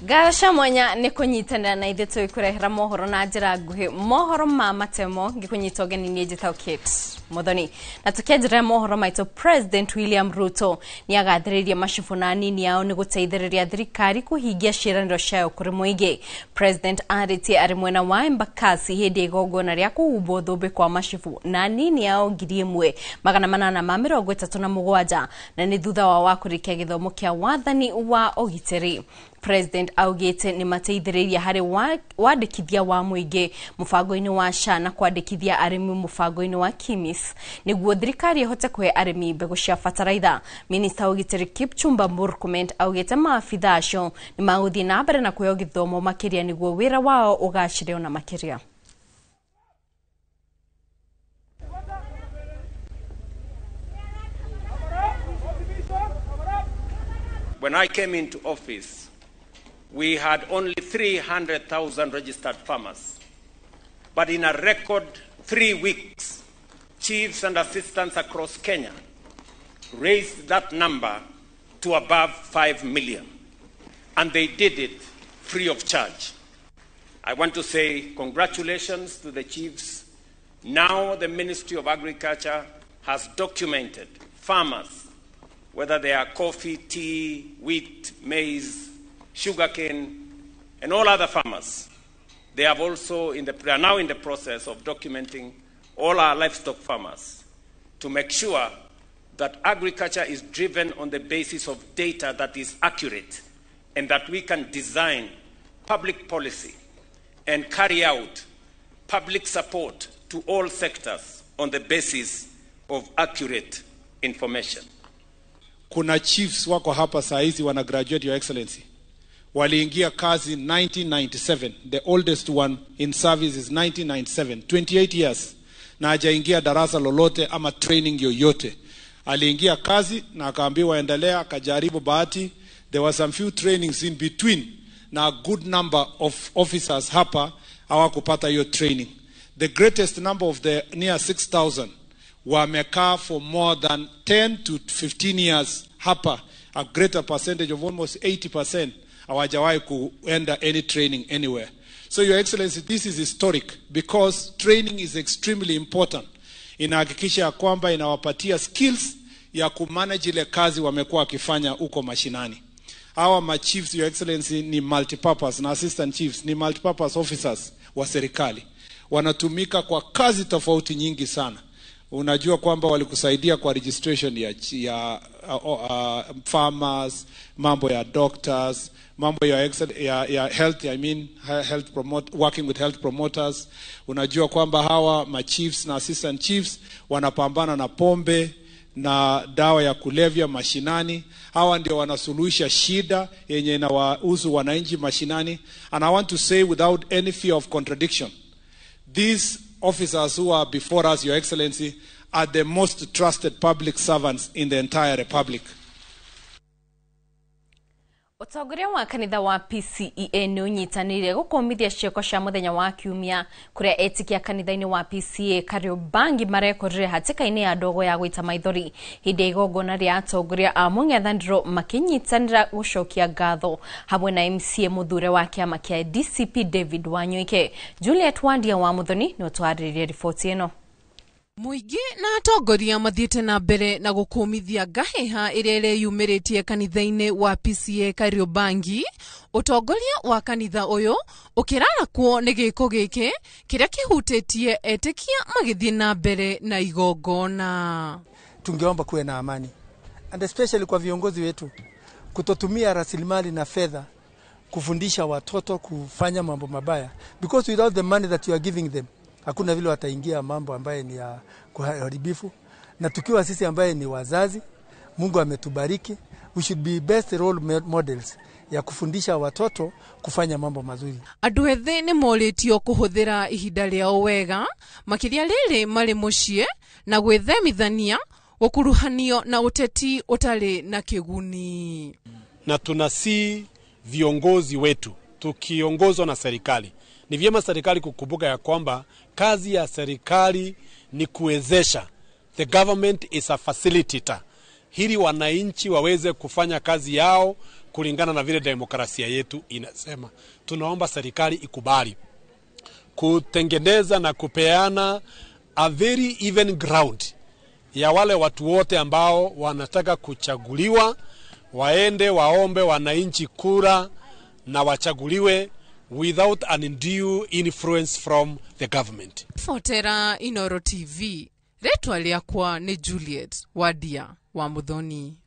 Garasha mwanya ni kunyitanira na ithe tuikurehera mohoro na njira nguhi mohoro ma matemo ngikunyita ogeni ni Jitau Kate Muthoni na tukienjera mohoro maito President William Ruto ni agathiriria macibu na nini yao ni guteithiriria thirikari kuhingia ciiraniro ciao kuri muingi. President aritie ari mwena wa Embakasi hindi igongona ria kuhumbo thumbi kwa macibu na nini yao 1837 na ni thutha wa kurikia githomo kia wathani wa ogiteri. President augite ni mateithiriria hari wandikithia wa muingi mubango-ini wa SHA na kwandikithia arimi mubango-ini wa KIMIS niguo thirikari ihote kuhe arimi mbegu cia fataraitha. Minister ugitiri Kipchumba Murkomen augite maabitha acio ni maguthii na mbere na kuheo githomo makiria niguo wira wao ugacire ona makiria. When I came into office, we had only 300,000 registered farmers. But in a record 3 weeks, chiefs and assistants across Kenya raised that number to above 5 million. And they did it free of charge. I want to say congratulations to the chiefs. Now the Ministry of Agriculture has documented farmers, whether they are coffee, tea, wheat, maize, sugarcane, and all other farmers. They have also are now in the process of documenting all our livestock farmers to make sure that agriculture is driven on the basis of data that is accurate and that we can design public policy and carry out public support to all sectors on the basis of accurate information. Kuna chiefs wako hapa saa hizi wana graduate, Your Excellency. Waliingia kazi 1997. The oldest one in service is 1997. 28 years. Na hajaingia darasa lolote ama training yoyote. Aliingia kazi na akaambiwa endelea, akajaribu bahati. There were some few trainings in between. Na a good number of officers hapa hawakupata hiyo training. The greatest number of the near 6,000 wamekaa for more than 10 to 15 years hapa. A greater percentage of almost 80% hawajawahi kuenda any training anywhere. So Your Excellency, this is historic because training is extremely important. Inahakikisha ya kwamba inawapatia skills ya kumanage ile kazi wamekuwa wakifanya huko mashinani. Hawa ma chiefs, Your Excellency, ni multipurpose, na assistant chiefs ni multipurpose officers wa serikali. Wanatumika kwa kazi tofauti nyingi sana. Unajua kwamba walikusaidia kwa registration ya farmers, mambo ya doctors, mambo ya health, working with health promoters. Unajua kwamba hawa ma chiefs na assistant chiefs wanapambana na pombe na dawa ya kulevya mashinani. Hawa ndio wanasuluhisha shida yenye inawahusu wananchi mashinani. And I want to say without any fear of contradiction, these officers who are before us, Your Excellency, are the most trusted public servants in the entire republic. Utongoria wa kanitha wa PCEA ni unyitanire gukomithia cieko cia muthenya wa kiumia kuria etikia kanitha-ini wa PCEA Kariobangi marekorire hatikaini ya ndogo ya gwita maithori hindi igongona ria atongoria a mung'ethaniro makinyitanira gucokia ngatho hamwe na MCA muthure wa kiama kia DCP David Wanyoike. Juliet Wandia wa Muthoni ni utwariririe ripoti ino. Muingi na atongoria mathiete na mbere na gukumithia ngaheha iria yumiritie kanitha-ini wa PCEA Kariobangi. Utongoria wa kanitha uyu ukirara kuo ni giko giki kiria kihutitie etikia magithie na mbere na igongona. Tungeomba kuwe na amani, and especially kwa viongozi wetu kutotumia rasilimali na fedha kufundisha watoto kufanya mambo mabaya, because without the money that you are giving them hakuna vile wataingia mambo ambaye ni ya kuharibifu. Na tukiwa sisi ambaye ni wazazi, Mungu ametubariki, we should be best role models ya kufundisha watoto kufanya mambo mazuri. Andu ethĩ nĩ moritio kuhuthira ihinda rĩao wega makiria rĩrĩ marĩ muciĩ na gwĩthemithania gukuruhanio na uteti utari na kiguni. Na tunasi viongozi wetu tukiongozwa na serikali, ni vyema serikali kukumbuka ya kwamba kazi ya serikali ni kuwezesha. The government is a facilitator. Hili wananchi waweze kufanya kazi yao, kulingana na vile demokrasia yetu inasema. Tunaomba serikali ikubali kutengeneza na kupeana a very even ground ya wale watu wote ambao wanataka kuchaguliwa, waende waombe wananchi kura na wachaguliwe without an undue influence from the government. Fotera Inoro TV. Retwa liakwa ni Juliet Wadia wa Muthoni.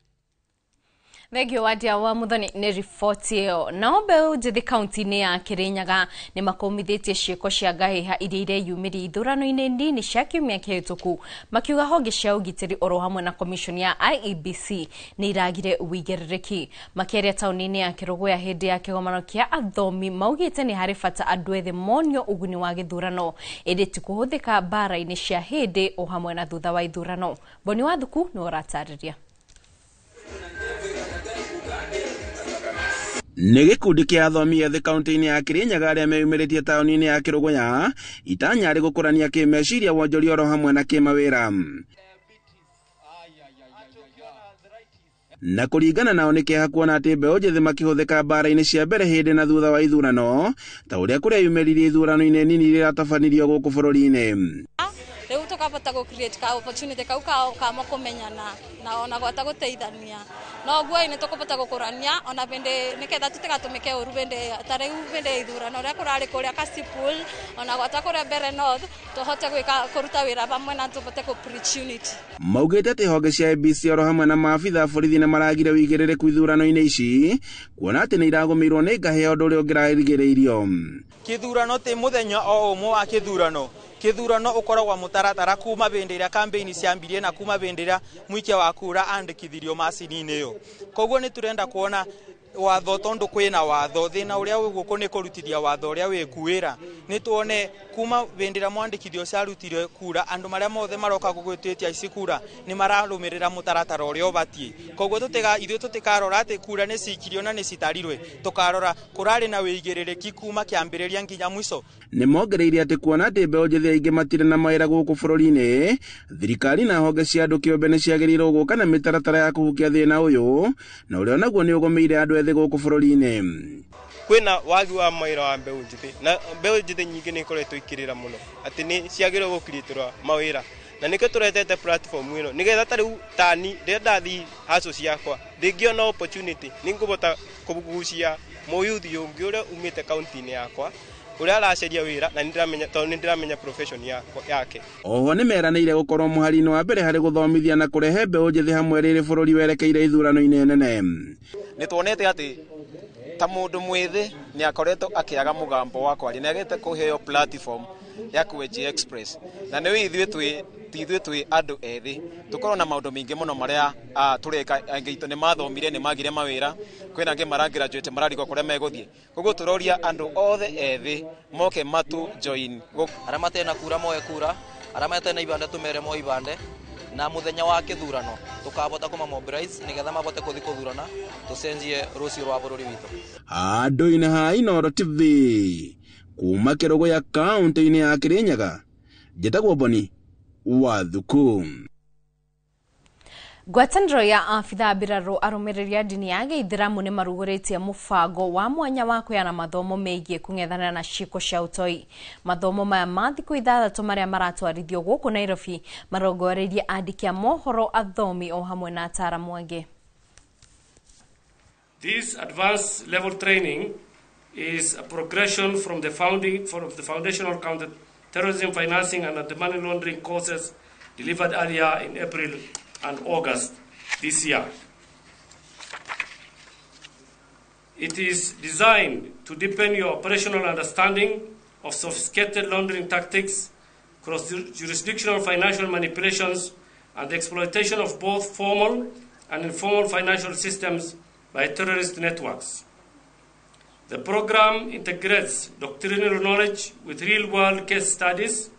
Thegio Wadia wa Muthoni ni ripoti ĩyo. Nao mbeũ njĩthĩ kaunti-inĩ ya Kirinyaga nĩ makomithitie ciĩko cia ngahĩha iria ireyumĩria ithurano-inĩ nini cia kiumia kĩhĩtũku, makiuga honge cia ũgitĩri oro hamwe na commission ya IEBC nĩ iragire wĩigĩrĩrĩki. Makĩaria taũni-inĩ ya Kĩrũgũya hĩndĩ ya kĩgomano kĩa athomi maugĩte nĩ harĩ bata andũ ethĩ monio ũguni wa gĩthurano ĩndĩ ti kũhũthĩka mbara-inĩ cia hĩndĩ o hamwe na thutha wa ithurano. Boni wa Thuku nĩ ũratarĩria. Nĩ gĩkundi kĩa athomi ethĩ kaunti-inĩ ya Kirinyaga arĩa meyumĩrĩtie taũni-inĩ ya Kĩrũgũya itanya rĩ gũkũrania kĩmeciria wonjoria oro hamwe na kĩmawĩra. Na kũringana nao nĩ kĩeha kuona atĩ mbeũ njĩthĩ makĩhũthĩka mbara-inĩ cia mbere hĩndĩ na thutha wa ithurano ta ũrĩa kũreyumĩririe ithurano-inĩ nini iratabanĩrio gũkũ bũrũri-inĩ. Rĩu tũkabota gũ-create ka opportunity kau kamo kũmenyana na ona gwata gũteithania. No guo nĩ tũkũbota gũkũrania ona bende nĩketha tũtigatũmĩke ũru bende tarĩu bende ithurano ũrĩa kũrarĩ kũrĩa Kasipul ona gwata kũrĩa mbere North tũhote kũruta wĩra bamwe na tũbote kũ-preach unity. Maugĩte atĩ honge cia IEBC oro hamwe na maabitha borithi nĩ maragire wĩigĩrĩrĩku ithurano-inĩ ici kuona atĩ nĩ iragũmĩirwo nĩ ngahĩha ũndũ ũrĩa ũngĩragĩrĩirio. Kĩthurano ti mũthenya o ũmwe wa kĩthurano. Kĩthurano ũkoragwo mũtaratara kuma bĩndĩ ĩrĩa campaign ciambirie na kuma bĩndĩ ĩrĩa mũikia wa kura andĩkithirio macini-inĩ ĩyo. Koguo nĩ turenda kuona watho tondu kwina watho thina uria wiguko ni kurutithia watho uria wikuira ni tuone kuma bendera mwandikithio ciarutire kura andu maria mothe maroka gugwititia ici kura ni mararumirira mutaratara uria ubatie koguo ithuĩ tutikarora ati kura ni cikirio na ni citarirwe tukarora kurari na wĩigĩrĩrĩki kuma kiambĩrĩria nginya mwiso. Ni mongereire ati kuona ati mbeũ njĩthĩ aingĩ matire na mawĩra gũkũ bũrũri-inĩ thirikari na honge cia andũ kĩũmbe nĩ ciagĩrĩirwo gũka na mĩtaratara ya kũhukia thĩna ũyũ na ũrĩa naguo nĩ ũgũmĩire andũ ethĩ gũkũ bũrũri-inĩ. Kwina wagi wa mawĩra wa mbeũ njĩthĩ na mbeũ njĩthĩ nyingĩ nĩ ikoretwo ikirĩra mũno ati nĩ ciagĩrĩirwo gũkirĩtĩrwo mawĩra na nĩkĩo tũretete platform ĩno nĩgetha tarĩu tani rĩrĩa ndathi haco ciakwa ndĩngĩona opportunity nĩngũbota kũgucia mũyuthi ũngĩ ũrĩa umĩte kaunti-inĩ yakwa ũrĩa aracaria wĩra na nĩndĩramenya profession yake. Oho nĩ meranĩire gũkorwo mũhari-inĩ wa mbere harĩ gũthomithia na kũrehe mbeũ njĩthĩ hamwe rĩrĩ bũrũri werekeire ithurano-inĩ nene. Nĩ tuonete atĩ ta mũndũ mwĩthĩ nĩ akoretwo akĩaga mũgambo wa kwaria, nĩ agĩte kũheo platform ya Kweji Express na nĩ ithuĩ twĩ andũ ethĩ tũkorwo na maũndũ maingĩ mũno marĩa tũreka angĩ itũ nĩ mathomire nĩ magire mawĩra kwĩna angĩ maragraduate mararigwo kũrĩa megũthiĩ koguo tũroria andũ othe ethĩ moke matu join arĩa matena kura moe kura arĩa matena ibande tumere mo ibande na muthenya wa kithurano tukabota kuma mobilize nigetha mabote kuthi kuthurana tucenjie rucio rwa bururi witu. Andũ-inĩ ha Inoro TV kuma Kĩrũgũya kaunti-inĩ ya Kirinyaga njĩtagwo Boni wa Thuku. Ngwatanĩro ya abitha mbirarũ arũmĩrĩri a ndini ya Gĩithĩramu nĩ marugũrĩtie mũbango wa mwanya wa kũheana mathomo megiĩ kũng'ethanĩra na ciĩko cia ũtoi. Mathomo maya ma thikũ 6 marĩa maratwarithio gũkũ Nairobi marongoreirie andĩki a mohoro, athomi o hamwe na ataaramu angĩ. This advanced level training is a progression from the foundational counter-terrorism financing and anti-money laundering courses delivered earlier in April and August this year. It is designed to deepen your operational understanding of sophisticated laundering tactics, cross-jurisdictional financial manipulations, and the exploitation of both formal and informal financial systems by terrorist networks. The program integrates doctrinal knowledge with real-world case studies,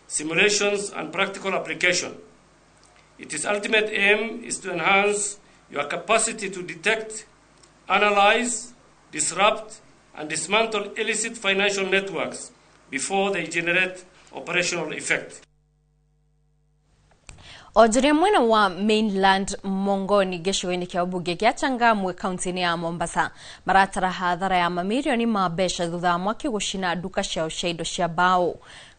simulations, and practical application. Its ultimate aim is to enhance your capacity to detect, analyze, disrupt, and dismantle illicit financial networks before they generate operational effect. Ojiria mwena wa mainland Mongoni gĩcigo-inĩ kĩa ũmbunge gĩa Changamwe kaunti-inĩ ya Mombasa maratara hathara ya mamirioni ma mbeca thutha wa mwaki gũcina nduka ciao cia indo cia mbaũ.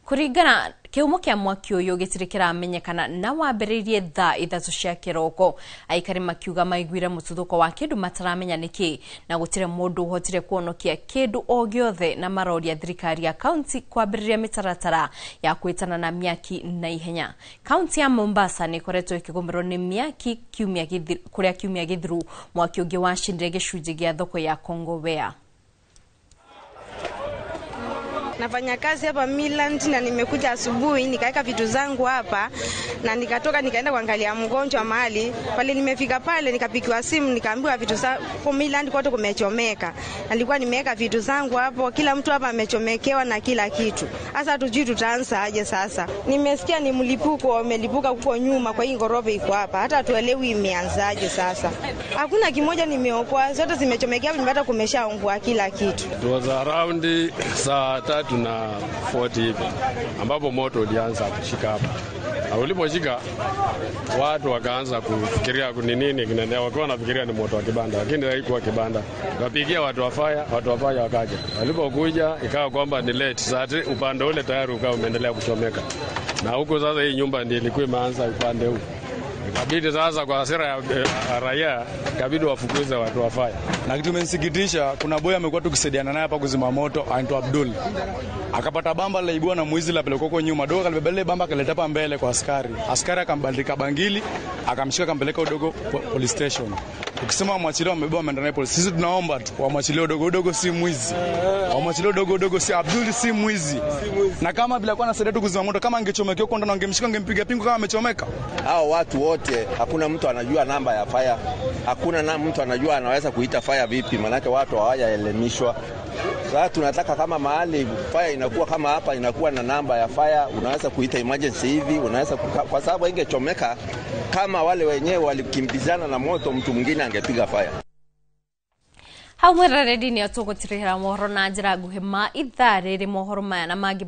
Kuringana kihumo kia mwaki uyu gitiri kiramenyekana na wambiririe thaa 3 cia kiroko. Aikari makiuga maiguire mututhuko wa kindu mataramenya niki na gutire mundu uhotire kuonokia kindu o giothe na maroria thirikari ya kaunti kwambiriria mitaratara ya kwitana na miaki na ihenya. Kaunti ya Mombasa ni koretwo ikigumĩrwo ni miaki kuria kiumia githiru mwaki ungi wacindire gicunjĩ gia thoko ya Kongowea. Nafanya kazi hapa Midland na nimekuja asubuhi nikaweka vitu zangu hapa na nikatoka nikaenda kuangalia mgonjwa mahali. Pale nimefika pale nikapigiwa simu nikaambiwa vitu zangu Midland kwote kumechomeka. Nilikuwa nimeweka vitu zangu hapo, kila mtu hapa amechomekewa na kila kitu. Sasa tujui tutaanza aje sasa. Nimesikia ni mlipuko umelipuka huko nyuma kwa hii ghorofa iko hapa. Hata tuelewi imeanzaje sasa. Hakuna kimoja nimeokoa, zote zimechomekea hata kumeshaungua kila kitu. It was around saa 3 na 40 hivi ambapo moto ulianza kushika hapa. Na uliposhika watu wakaanza kufikiria ni nini kinaendelea, wakiwa wanafikiria ni moto wa kibanda, lakini haikuwa kibanda. Wapigia watu wa fire wakaja. Walipokuja ikawa kwamba ni late. Sasa upande ule tayari ukao umeendelea kuchomeka. Na huko sasa hii nyumba ndiyo ilikuwa imeanza upande huu. Kabidi sasa kwa hasira ya raia kabidi wafukuze watu wa fire. Na kitu kimenisikitisha, kuna boy amekuwa tukisaidiana naye hapa kuzima moto, anaitwa Abdul. Akapata bamba laibua na mwizi la peleka huko nyuma, dogo kalibebele bamba kaleta hapa mbele kwa askari. Askari akambandika bangili, akamshika akampeleka udogo police station. Ukisema wamwachilie wamebeba wameenda naye polisi. Sisi tunaomba tu wamwachilie udogo si mwizi. Wamwachilie udogo si Abdul si mwizi. Na kama bila kuwa anasaidia tu kuzima moto, kama angechomekea huko ndani angemshika angempiga pingu kama amechomeka. Hao watu wote hakuna mtu anajua namba ya fire. Hakuna mtu anajua anaweza kuita fire vipi, maana watu hawajaelimishwa. Sasa tunataka kama mahali fire inakuwa kama hapa inakuwa na namba ya fire, unaweza kuita emergency hivi, unaweza kwa sababu ingechomeka kama wale wenyewe walikimbizana na moto, mtu mwingine angepiga fire. Haumwera redini atugutirihira mohoro na njira nguhi ma ithaa riri mohoro maya na mangi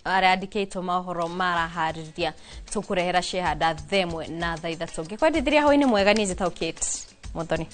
arandikitwo mohoro marahariria tukurehera cihanda themwe na thaa 3 ngikwendithiria hau-ini mwega ni njitaukite Muthoni.